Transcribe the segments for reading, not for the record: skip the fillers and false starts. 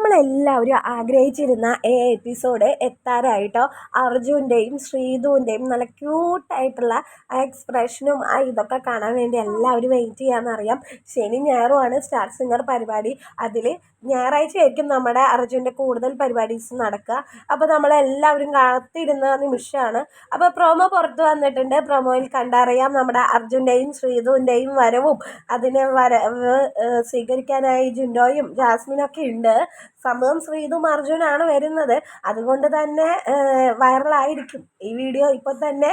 നമ്മളെല്ലാവരും ആഗ്രഹിച്ചിരുന്ന എപ്പിസോഡ് എത്താറായിട്ടോ. അർജുൻ്റെയും ശ്രീധുവിൻ്റെയും നല്ല ക്യൂട്ടായിട്ടുള്ള എക്സ്പ്രഷനും ഇതൊക്കെ കാണാൻ വേണ്ടി എല്ലാവരും വെയിറ്റ് ചെയ്യാമെന്നറിയാം. ശനി ഞായറുമാണ് സ്റ്റാർ സിംഗർ പരിപാടി. അതിൽ ഞായറാഴ്ചയായിരിക്കും നമ്മുടെ അർജുൻ്റെ കൂടുതൽ പരിപാടീസ് നടക്കുക. അപ്പോൾ നമ്മളെല്ലാവരും കാത്തിരുന്ന നിമിഷമാണ്. അപ്പോൾ പ്രൊമോ പുറത്ത് വന്നിട്ടുണ്ട്. പ്രൊമോയിൽ കണ്ടറിയാം നമ്മുടെ അർജുൻ്റെയും ശ്രീധുവിൻ്റെയും വരവും അതിനെ സ്വീകരിക്കാനായി ജിൻഡോയും ജാസ്മിനൊക്കെ ഉണ്ട്. സംഭവം ശ്രീധും അർജുനാണ് വരുന്നത്. അതുകൊണ്ട് തന്നെ വൈറലായിരിക്കും ഈ വീഡിയോ. ഇപ്പോൾ തന്നെ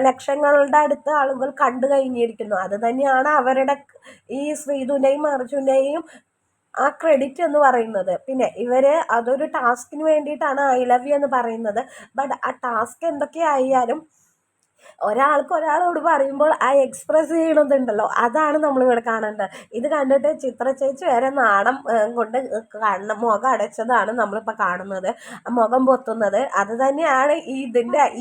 ലക്ഷങ്ങളുടെ അടുത്ത് ആളുകൾ കണ്ടു കഴിഞ്ഞിരിക്കുന്നു. അത് തന്നെയാണ് അവരുടെ ഈ ശ്രീധുവിൻ്റെയും അർജുൻ്റെയും ആ ക്രെഡിറ്റ് എന്ന് പറയുന്നത്. പിന്നെ ഇവർ അതൊരു ടാസ്കിന് വേണ്ടിയിട്ടാണ് ഐ ലവ് യു എന്ന് പറയുന്നത്. ബട്ട് ആ ടാസ്ക് എന്തൊക്കെയായാലും ഒരാൾക്ക് ഒരാളോട് പറയുമ്പോൾ ആ എക്സ്പ്രസ് ചെയ്യണതുണ്ടല്ലോ, അതാണ് നമ്മളിവിടെ കാണേണ്ടത്. ഇത് കണ്ടിട്ട് ചിത്ര ചേച്ചി വരെ നാണം കൊണ്ട് മുഖം അടച്ചതാണ് നമ്മളിപ്പോൾ കാണുന്നത്. മുഖം പൊത്തുന്നത് അത് തന്നെയാണ്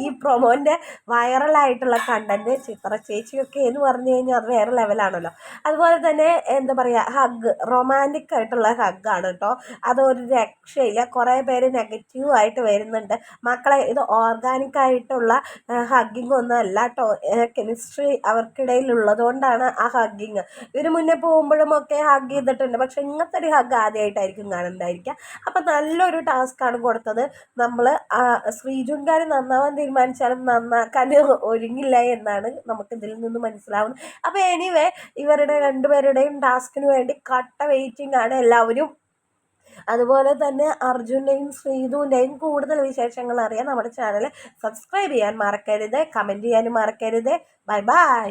ഈ പ്രൊമോൻ്റെ വൈറലായിട്ടുള്ള കണ്ടന്റ്. ചിത്ര ചേച്ചിയൊക്കെ എന്ന് പറഞ്ഞു കഴിഞ്ഞാൽ അത് വേറെ ലെവലാണല്ലോ. അതുപോലെ തന്നെ എന്താ പറയുക, ഹഗ് റൊമാൻറ്റിക് ആയിട്ടുള്ള ഹഗ്ഗാണ് കേട്ടോ. അതൊരു രക്ഷയില്ല. കുറേ പേര് നെഗറ്റീവായിട്ട് വരുന്നുണ്ട്. മക്കളെ, ഇത് ഓർഗാനിക് ആയിട്ടുള്ള ഹഗ്ഗിങ് ഒന്നും അല്ല കേട്ടോ. കെമിസ്ട്രി അവർക്കിടയിൽ ഉള്ളതുകൊണ്ടാണ് ആ ഹഗ്ഗിങ്. ഇവർ മുന്നേ പോകുമ്പോഴും ഒക്കെ ഹഗ് ചെയ്തിട്ടുണ്ട്. പക്ഷെ ഇങ്ങനത്തെ ഒരു ഹഗ് ആദ്യമായിട്ടായിരിക്കും കാണുന്നുണ്ടായിരിക്കുക. അപ്പം നല്ലൊരു ടാസ്ക്കാണ് കൊടുത്തത്. നമ്മൾ ശ്രീജുൻകാർ നന്നാവാൻ തീരുമാനിച്ചാലും നന്നാക്കാൻ ഒരുങ്ങില്ല എന്നാണ് നമുക്കിതിൽ നിന്ന് മനസ്സിലാവുന്നത്. അപ്പോൾ എനിവേ, ഇവരുടെ രണ്ടുപേരുടെയും ടാസ്കിന് വേണ്ടി കട്ട വെയിറ്റിംഗ് ആണ് എല്ലാവരും. അതുപോലെ തന്നെ അർജുൻ്റെയും ശ്രീധുവിൻ്റെയും കൂടുതൽ വിശേഷങ്ങൾ അറിയാൻ നമ്മുടെ ചാനൽ സബ്സ്ക്രൈബ് ചെയ്യാൻ മറക്കരുത്. കമൻറ്റ് ചെയ്യാനും മറക്കരുത്. Bye bye.